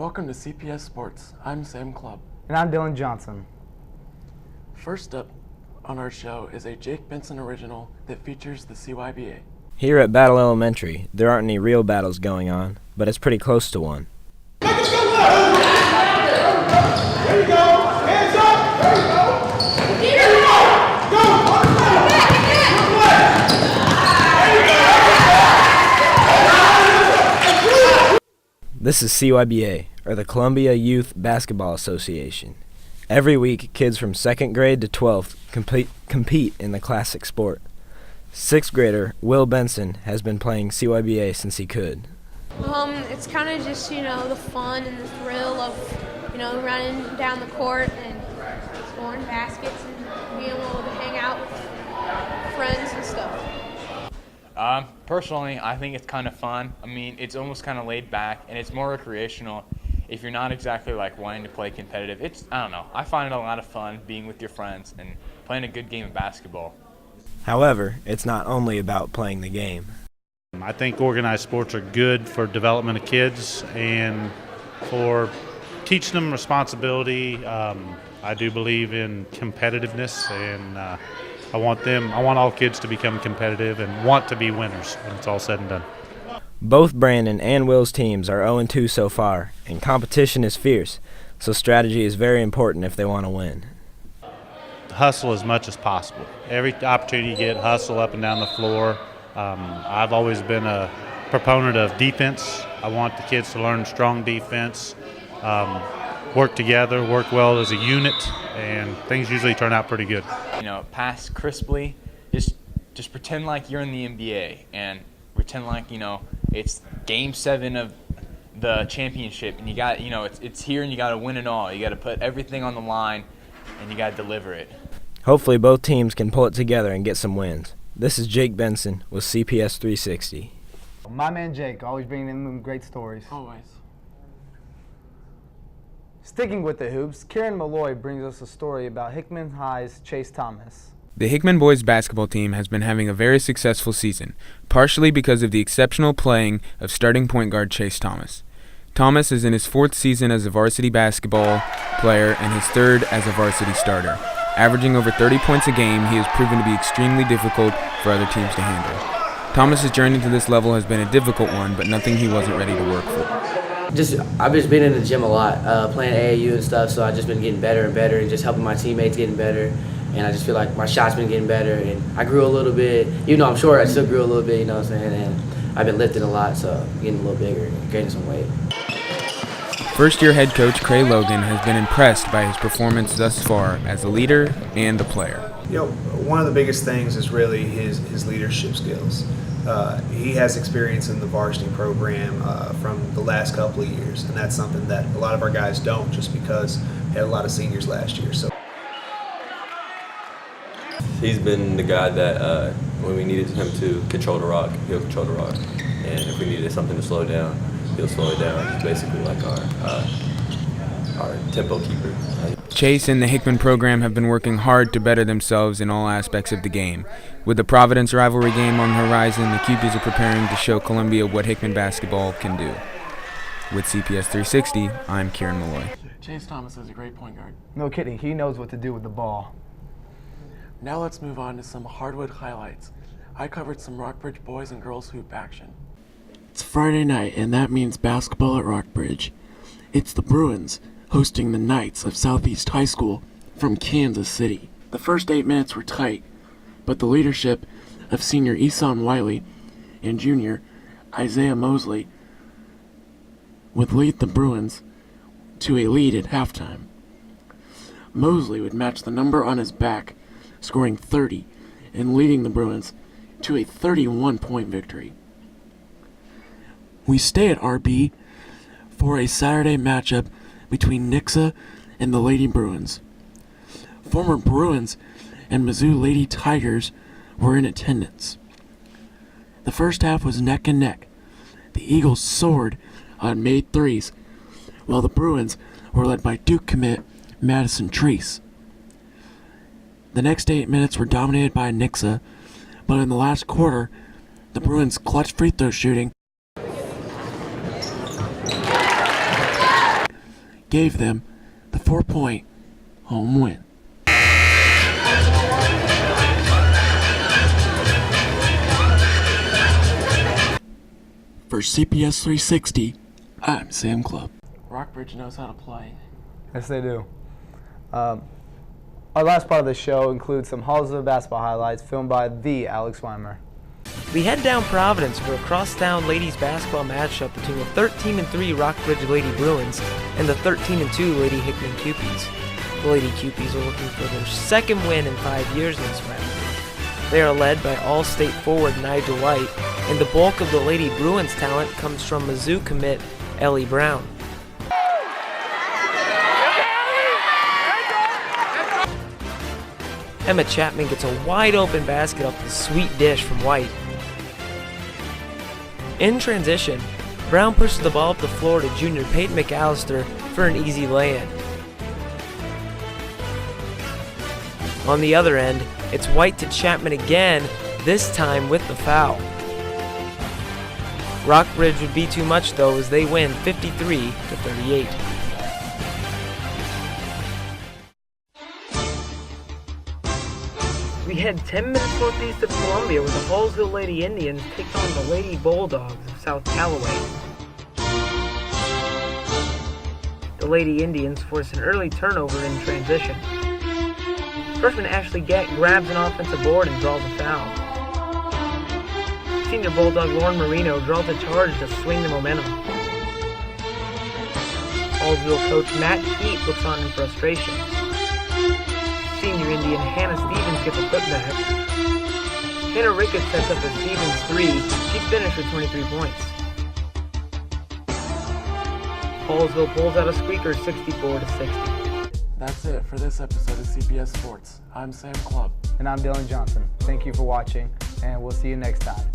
Welcome to CPS Sports. I'm Sam Clubb. And I'm Dylan Johnson. First up on our show is a Jake Benson original that features the CYBA. Here at Battle Elementary, there aren't any real battles going on, but it's pretty close to one. There you go. Hands up. There you go. Here we go. Go. This is CYBA, or the Columbia Youth Basketball Association. Every week, kids from 2nd grade to 12th compete in the classic sport. 6th grader Will Benson has been playing CYBA since he could. It's kind of just, the fun and the thrill of, running down the court and scoring baskets and being able to hang out with friends and stuff. Personally, I think it's kind of fun. I mean, it's almost kind of laid back, and it's more recreational. If you're not exactly wanting to play competitive, I don't know. I find it a lot of fun being with your friends and playing a good game of basketball. However, it's not only about playing the game. I think organized sports are good for development of kids and for teaching them responsibility. I do believe in competitiveness, and I want all kids to become competitive and want to be winners when it's all said and done. Both Brandon and Will's teams are 0-2 so far, and competition is fierce, so strategy is very important if they want to win. Hustle as much as possible. Every opportunity you get, hustle up and down the floor. I've always been a proponent of defense. I want the kids to learn strong defense, work together, work well as a unit, and things usually turn out pretty good. Pass crisply. Just pretend like you're in the NBA and pretend like, it's Game 7 of the championship, and you got, it's here, and you got to win it all. You got to put everything on the line, and you got to deliver it. Hopefully both teams can pull it together and get some wins. This is Jake Benson with CPS 360. My man Jake, always bringing in them great stories. Always. Sticking with the hoops, Kieran Malloy brings us a story about Hickman High's Chase Thomas. The Hickman boys basketball team has been having a very successful season, partially because of the exceptional playing of starting point guard Chase Thomas. Thomas is in his 4th season as a varsity basketball player and his 3rd as a varsity starter. Averaging over 30 points a game, he has proven to be extremely difficult for other teams to handle. Thomas's journey to this level has been a difficult one, but nothing he wasn't ready to work for. I've just been in the gym a lot, playing AAU and stuff, so I've just been getting better and better and just helping my teammates getting better. And I just feel like my shot's been getting better, and I grew a little bit. I'm sure I still grew a little bit, you know what I'm saying? And I've been lifting a lot, so getting a little bigger and gaining some weight. First-year head coach Cray Logan has been impressed by his performance thus far as a leader and a player. One of the biggest things is really his leadership skills. He has experience in the varsity program from the last couple of years, and that's something that a lot of our guys don't, just because we had a lot of seniors last year. So he's been the guy that when we needed him to control the rock, he'll control the rock, and if we needed something to slow down, he'll slow it down. He's basically like our tempo keeper. Chase and the Hickman program have been working hard to better themselves in all aspects of the game. With the Providence rivalry game on the horizon, the Cupies are preparing to show Columbia what Hickman basketball can do. With CPS 360, I'm Kieran Malloy. Chase Thomas is a great point guard. No kidding, he knows what to do with the ball. Now let's move on to some hardwood highlights. I covered some Rockbridge boys and girls hoop action. It's Friday night, and that means basketball at Rockbridge. It's the Bruins hosting the Knights of Southeast High School from Kansas City. The first 8 minutes were tight, but the leadership of senior Eson Wiley and junior Isaiah Mosley would lead the Bruins to a lead at halftime. Mosley would match the number on his back, scoring 30 and leading the Bruins to a 31-point victory. We stay at RB for a Saturday matchup between Nixa and the Lady Bruins. Former Bruins and Mizzou Lady Tigers were in attendance. The first half was neck and neck. The Eagles soared on made threes, while the Bruins were led by Duke commit Madison Treese. The next 8 minutes were dominated by Nixa, but in the last quarter, the Bruins' clutch free throw shooting gave them the 4-point home win. For CPS 360, I'm Sam Clubb. Rockbridge knows how to play. Yes, they do. Our last part of the show includes some Hallsville basketball highlights filmed by the Alex Weimer. We head down Providence for a crosstown ladies basketball matchup between the 13-3 Rockbridge Lady Bruins and the 13-2 Lady Hickman Cupies. The Lady Cupies are looking for their second win in 5 years in this round. They are led by All-State forward Nigel White, and the bulk of the Lady Bruins talent comes from Mizzou commit Ellie Brown. Emma Chapman gets a wide-open basket off the sweet dish from White. In transition, Brown pushes the ball up the floor to junior Peyton McAllister for an easy lay-in. On the other end, it's White to Chapman again, this time with the foul. Rockbridge would be too much though as they win 53-38. We head 10 minutes northeast of Columbia where the Hallsville Lady Indians take on the Lady Bulldogs of South Callaway. The Lady Indians force an early turnover in transition. Freshman Ashley Gett grabs an offensive board and draws a foul. Senior Bulldog Lauren Marino draws a charge to swing the momentum. Hallsville coach Matt Heat looks on in frustration. Senior Indian Hannah Stevens gets a putback. Hannah Ricketts sets up a Stevens 3. She finished with 23 points. Hallsville pulls out a squeaker 64-60. That's it for this episode of CPS Sports. I'm Sam Clubb. And I'm Dylan Johnson. Thank you for watching, and we'll see you next time.